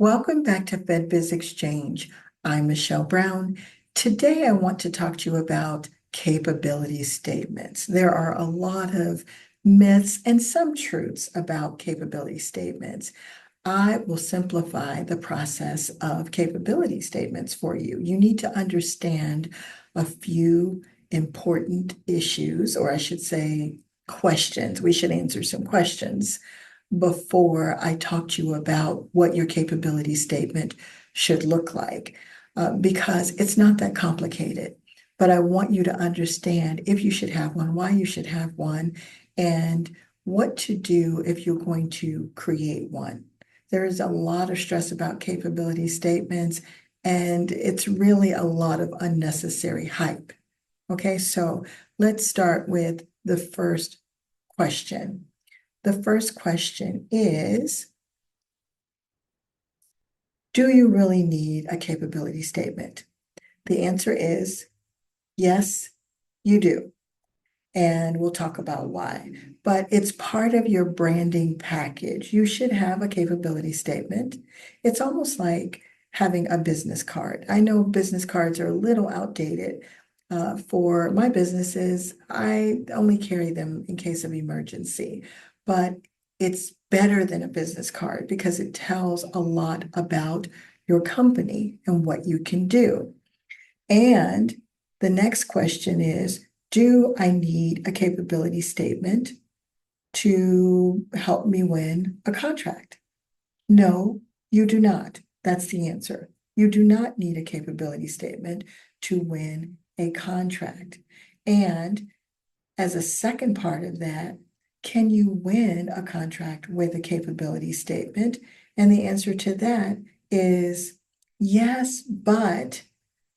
Welcome back to FedBiz Exchange. I'm Michelle Brown. Today, I want to talk to you about capability statements. There are a lot of myths and some truths about capability statements. I will simplify the process of capability statements for you. You need to understand a few important issues, or I should say, questions. We should answer some questions before I talk to you about what your capability statement should look like, because it's not that complicated. But I want you to understand if you should have one, why you should have one, and what to do if you're going to create one. There is a lot of stress about capability statements, and it's really a lot of unnecessary hype. Okay, so let's start with the first question. The first question is, do you really need a capability statement? The answer is yes, you do. And we'll talk about why. But it's part of your branding package. You should have a capability statement. It's almost like having a business card. I know business cards are a little outdated. For my businesses, I only carry them in case of emergency, but it's better than a business card because it tells a lot about your company and what you can do. And the next question is, do I need a capability statement to help me win a contract? No, you do not. That's the answer. You do not need a capability statement to win a contract. And as a second part of that, can you win a contract with a capability statement? And the answer to that is yes, but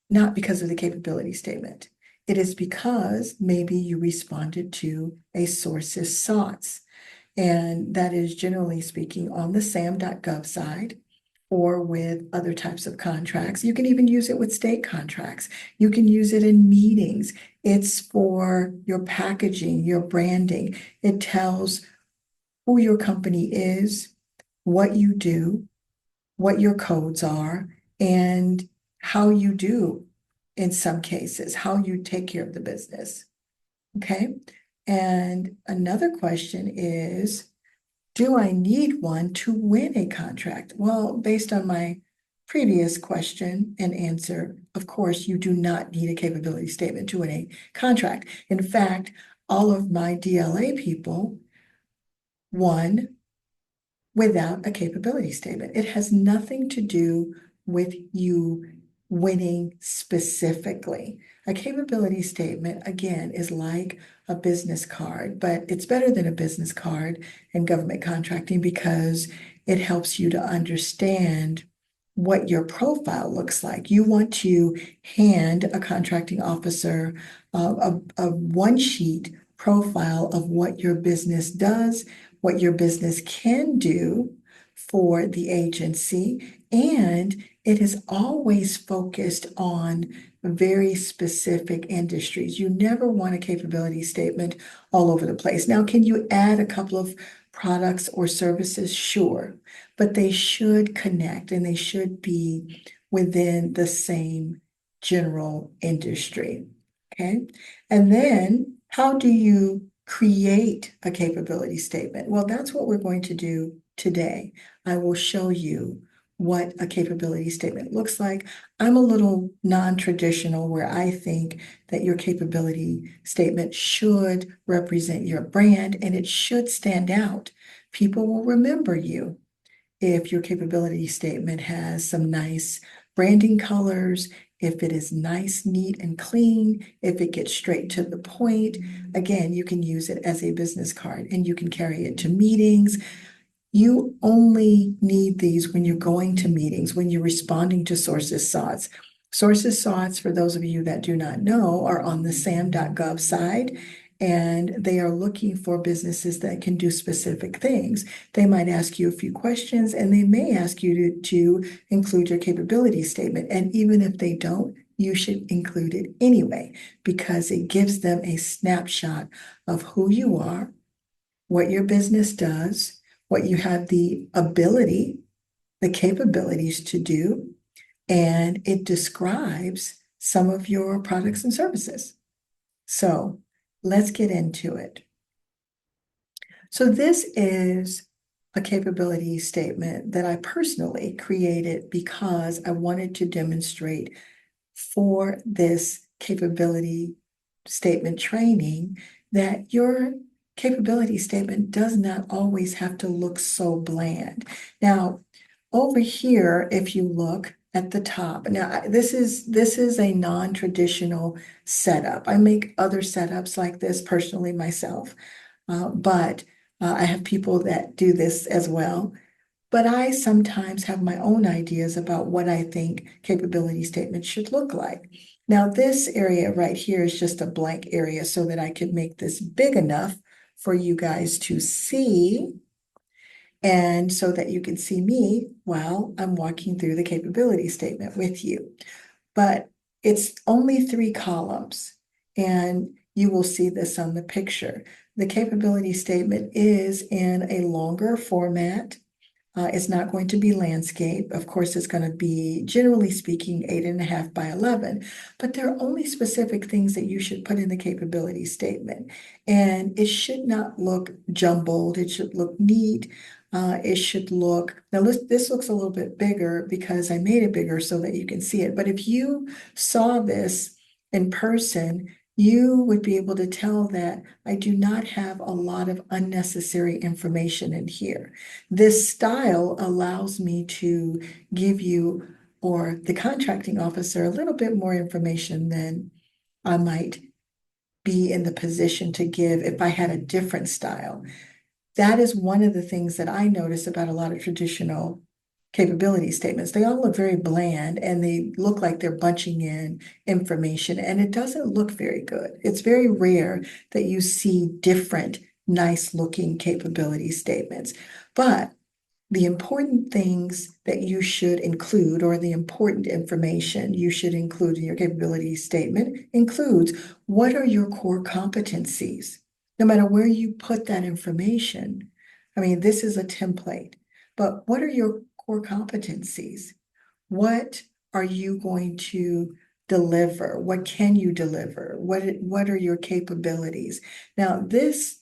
not because of the capability statement. It is because maybe you responded to a source's SOTs. And that is generally speaking on the SAM.gov side or with other types of contracts. You can even use it with state contracts. You can use it in meetings. It's for your packaging, your branding. It tells who your company is, what you do, what your codes are, and how you do in some cases, how you take care of the business. Okay. And another question is, do I need one to win a contract? Well, based on my previous question and answer, of course, you do not need a capability statement to win a contract. In fact, all of my DLA people won without a capability statement. It has nothing to do with you winning specifically. A capability statement, again, is like a business card, but it's better than a business card in government contracting because it helps you to understand what your profile looks like. You want to hand a contracting officer a one-sheet profile of what your business does, what your business can do for the agency, and it is always focused on very specific industries. You never want a capability statement all over the place. Now, can you add a couple of products or services? Sure, but they should connect and they should be within the same general industry. Okay. And then how do you create a capability statement? Well, that's what we're going to do today. I will show you what a capability statement looks like. I'm a little non-traditional where I think that your capability statement should represent your brand and it should stand out. People will remember you if your capability statement has some nice branding colors, if it is nice, neat, and clean, if it gets straight to the point. Again, you can use it as a business card and you can carry it to meetings. You only need these when you're going to meetings, when you're responding to sources SOTs. Sources SOTs, for those of you that do not know, are on the SAM.gov side, and they are looking for businesses that can do specific things. They might ask you a few questions, and they may ask you to include your capability statement. And even if they don't, you should include it anyway, because it gives them a snapshot of who you are, what your business does, what you have the ability the capabilities to do, and it describes some of your products and services. So let's get into it. So this is a capability statement that I personally created because I wanted to demonstrate for this capability statement training that your capability statement does not always have to look so bland. Now, over here, if you look at the top, now this is a non-traditional setup. I make other setups like this personally myself, but I have people that do this as well. But I sometimes have my own ideas about what I think capability statements should look like. Now, this area right here is just a blank area so that I could make this big enough for you guys to see, and so that you can see me while I'm walking through the capability statement with you. But it's only 3 columns, and you will see this on the picture. The capability statement is in a longer format. It's not going to be landscape. Of course, it's going to be, generally speaking, 8.5 by 11, but there are only specific things that you should put in the capability statement. And it should not look jumbled. It should look neat. It should look, now this looks a little bit bigger because I made it bigger so that you can see it. But if you saw this in person, you would be able to tell that I do not have a lot of unnecessary information in here. This style allows me to give you, or the contracting officer, a little bit more information than I might be in the position to give if I had a different style. That is one of the things that I notice about a lot of traditional capability statements. They all look very bland and they look like they're bunching in information, and it doesn't look very good. It's very rare that you see different, nice looking capability statements. But the important things that you should include, or the important information you should include in your capability statement, includes what are your core competencies? No matter where you put that information, I mean, this is a template, but what are your core competencies? What are you going to deliver? What can you deliver? What are your capabilities? Now, this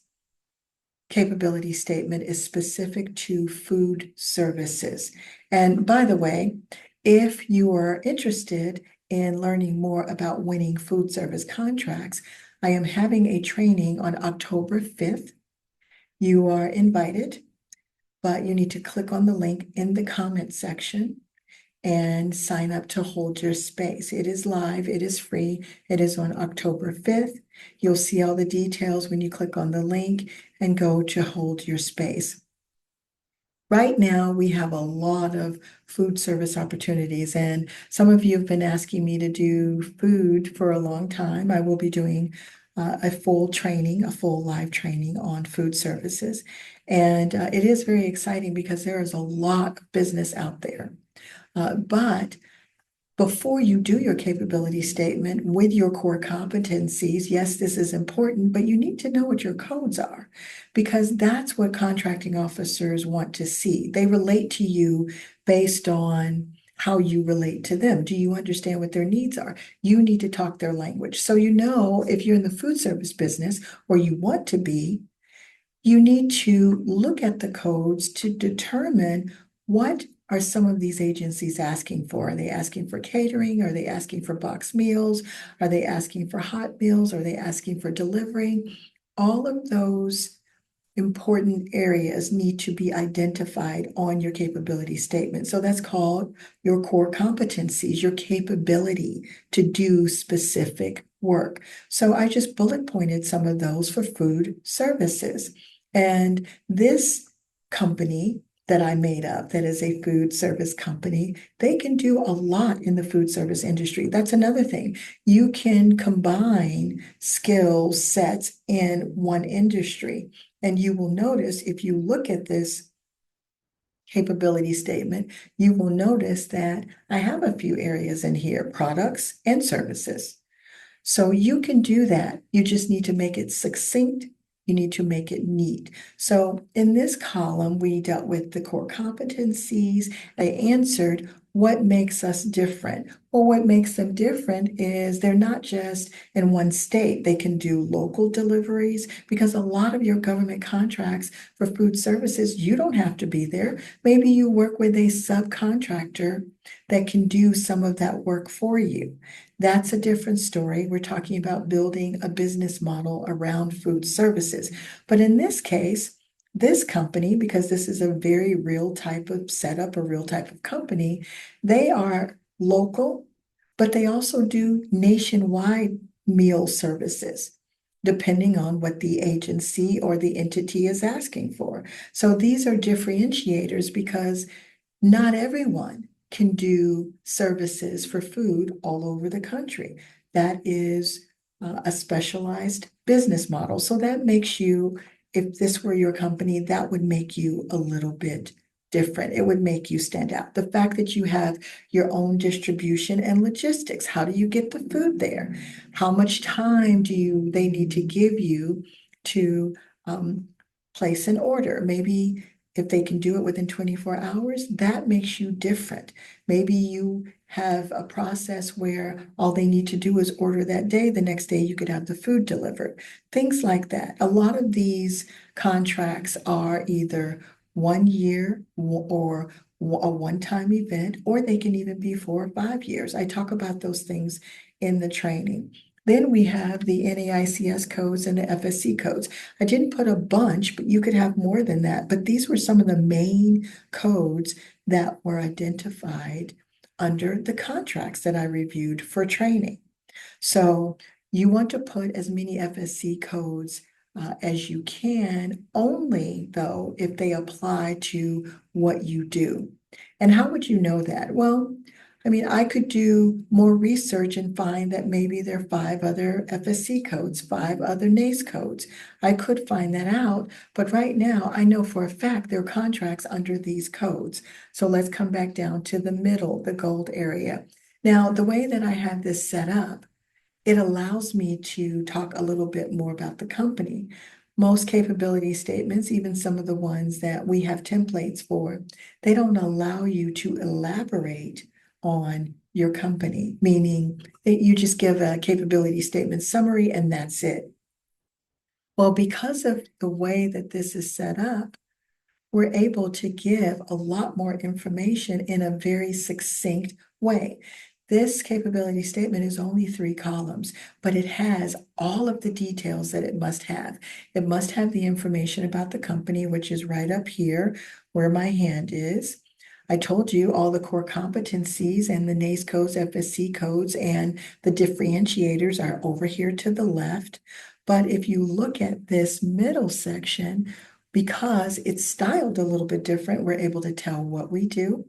capability statement is specific to food services. And by the way, if you are interested in learning more about winning food service contracts, I am having a training on October 5th. You are invited, but you need to click on the link in the comment section and sign up to hold your space. It is live, it is free, it is on October 5th. You'll see all the details when you click on the link and go to hold your space. Right now, we have a lot of food service opportunities, and some of you have been asking me to do food for a long time. I will be doing a full live training on food services. And it is very exciting because there is a lot of business out there. But before you do your capability statement with your core competencies, yes, this is important, but you need to know what your codes are, because that's what contracting officers want to see. They relate to you based on how you relate to them. Do you understand what their needs are? You need to talk their language. So, if you're in the food service business, or you want to be, you need to look at the codes to determine what are some of these agencies asking for. Are they asking for catering? Are they asking for box meals? Are they asking for hot meals? Are they asking for delivery? All of those important areas need to be identified on your capability statement. So that's called your core competencies, your capability to do specific work. So I just bullet pointed some of those for food services. And this company that I made up, that is a food service company, they can do a lot in the food service industry. That's another thing. You can combine skill sets in one industry. And you will notice, if you look at this capability statement, you will notice that I have a few areas in here: products and services. So you can do that. You just need to make it succinct You need to make it neat. So in this column, we dealt with the core competencies. They answered what makes us different. Well, what makes them different is they're not just in one state. They can do local deliveries because a lot of your government contracts for food services, you don't have to be there. Maybe you work with a subcontractor that can do some of that work for you. That's a different story. We're talking about building a business model around food services. But in this case, this company, because this is a very real type of setup, a real type of company, they are local, but they also do nationwide meal services, depending on what the agency or the entity is asking for. So these are differentiators because not everyone can do services for food all over the country. That is a specialized business model. So that makes you, if this were your company, that would make you a little bit different. It would make you stand out. The fact that you have your own distribution and logistics. How do you get the food there? How much time do they need to give you to place an order? Maybe if they can do it within 24 hours, that makes you different. Maybe you have a process where all they need to do is order that day. The next day you could have the food delivered. Things like that. A lot of these contracts are either 1 year or a one-time event, or they can even be 4 or 5 years. I talk about those things in the training. Then we have the NAICS codes and the FSC codes. I didn't put a bunch, but you could have more than that. But these were some of the main codes that were identified under the contracts that I reviewed for training. So you want to put as many FSC codes as you can, only though if they apply to what you do. And how would you know that? Well, I mean, I could do more research and find that maybe there are 5 other FSC codes, 5 other NACE codes. I could find that out, but right now I know for a fact there are contracts under these codes. So let's come back down to the middle, the gold area. Now, the way that I have this set up, it allows me to talk a little bit more about the company. Most capability statements, even some of the ones that we have templates for, they don't allow you to elaborate on your company, meaning that you just give a capability statement summary and that's it. Well, because of the way that this is set up, we're able to give a lot more information in a very succinct way. This capability statement is only 3 columns, but it has all of the details that it must have. It must have the information about the company, which is right up here where my hand is. I told you all the core competencies and the NACE codes, FSC codes, and the differentiators are over here to the left. But if you look at this middle section, because it's styled a little bit different, we're able to tell what we do.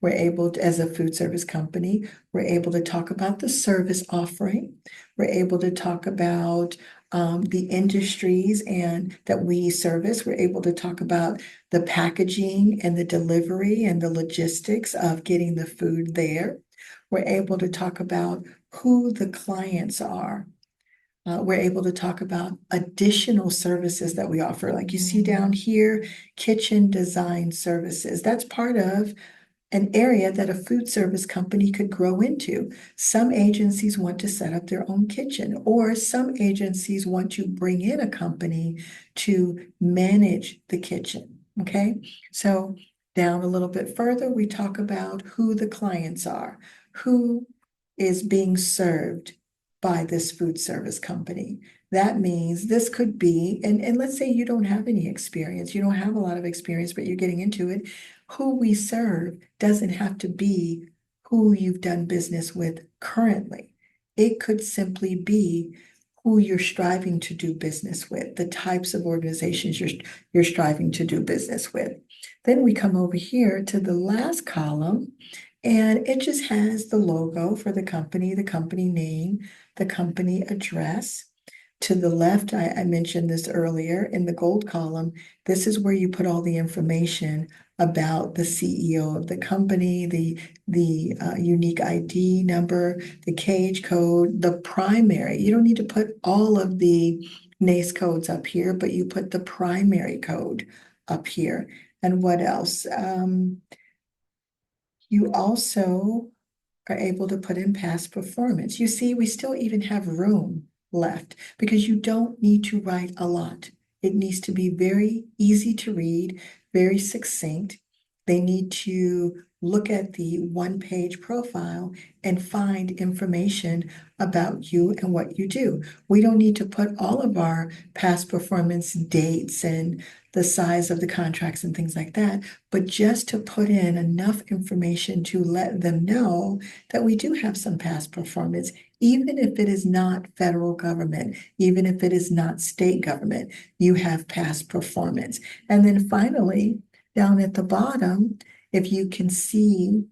We're able to, as a food service company, we're able to talk about the service offering. We're able to talk about the industries and that we service. We're able to talk about the packaging and the delivery and the logistics of getting the food there. We're able to talk about who the clients are. We're able to talk about additional services that we offer. Like you see down here, kitchen design services. That's part of an area that a food service company could grow into. Some agencies want to set up their own kitchen, or some agencies want to bring in a company to manage the kitchen. Okay, so down a little bit further, we talk about who the clients are, who is being served by this food service company. That means this could be, and let's say you don't have any experience, you don't have a lot of experience, but you're getting into it. Who we serve doesn't have to be who you've done business with currently. It could simply be who you're striving to do business with, the types of organizations you're striving to do business with. Then we come over here to the last column, and it just has the logo for the company name, the company address. To the left, I mentioned this earlier, in the gold column, this is where you put all the information about the CEO of the company, the unique ID number, the cage code, the primary. You don't need to put all of the NACE codes up here, but you put the primary code up here. And what else? You also are able to put in past performance. You see, we still even have room left because you don't need to write a lot. It needs to be very easy to read, very succinct. They need to look at the one-page profile and find information about you and what you do. We don't need to put all of our past performance dates and the size of the contracts and things like that, but just to put in enough information to let them know that we do have some past performance, even if it is not federal government, even if it is not state government, you have past performance. And then finally, down at the bottom, if you can see,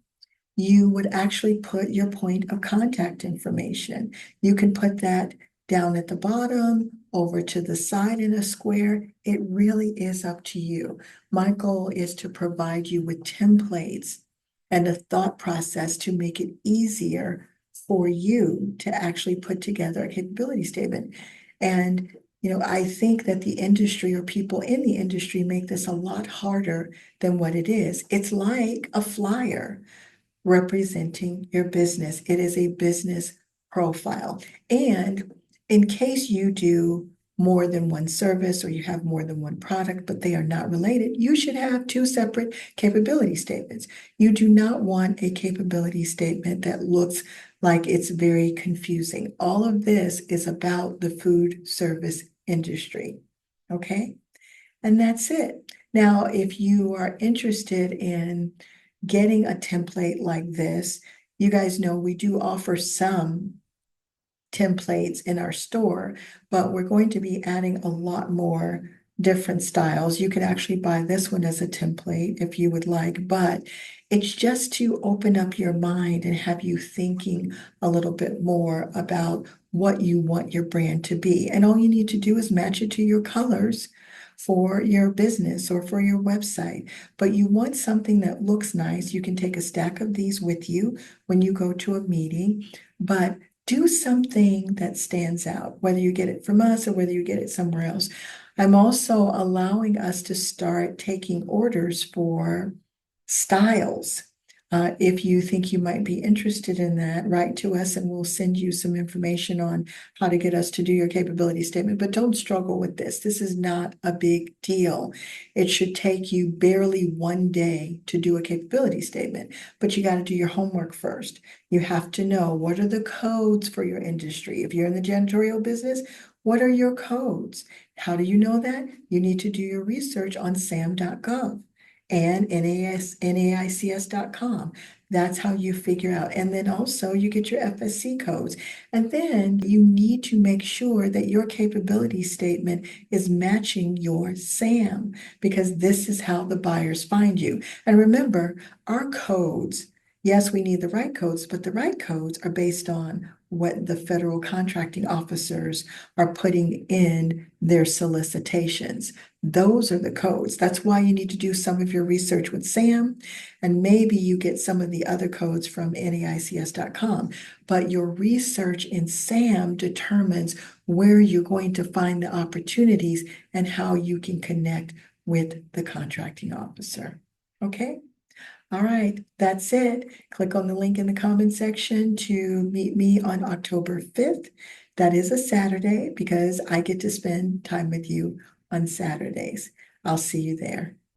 you would actually put your point of contact information. You can put that down at the bottom, over to the side in a square. It really is up to you. My goal is to provide you with templates and a thought process to make it easier for you to actually put together a capability statement. And I think that the industry or people in the industry make this a lot harder than what it is. It's like a flyer representing your business. It is a business profile. And in case you do more than one service or you have more than one product, but they are not related, you should have two separate capability statements. You do not want a capability statement that looks like it's very confusing. All of this is about the food service industry. Okay? And that's it. Now, if you are interested in getting a template like this, you guys know we do offer some templates in our store, but we're going to be adding a lot more different styles. You could actually buy this one as a template if you would like, but it's just to open up your mind and have you thinking a little bit more about what you want your brand to be. And all you need to do is match it to your colors for your business or for your website. But you want something that looks nice. You can take a stack of these with you when you go to a meeting, but do something that stands out, whether you get it from us or whether you get it somewhere else. I'm also allowing us to start taking orders for styles. If you think you might be interested in that, write to us and we'll send you some information on how to get us to do your capability statement. But don't struggle with this. This is not a big deal. It should take you barely one day to do a capability statement, but you got to do your homework first. You have to know what are the codes for your industry. If you're in the janitorial business, what are your codes? How do you know that? You need to do your research on sam.gov and NAICS.com. That's how you figure out. And then also you get your FSC codes. And then you need to make sure that your capability statement is matching your SAM, because this is how the buyers find you. And remember, our codes, yes, we need the right codes, but the right codes are based on what the federal contracting officers are putting in their solicitations. Those are the codes. That's why you need to do some of your research with SAM, and maybe you get some of the other codes from NAICS.com. But your research in SAM determines where you're going to find the opportunities and how you can connect with the contracting officer. Okay? All right, that's it. Click on the link in the comment section to meet me on October 5th. That is a Saturday because I get to spend time with you on Saturdays. I'll see you there.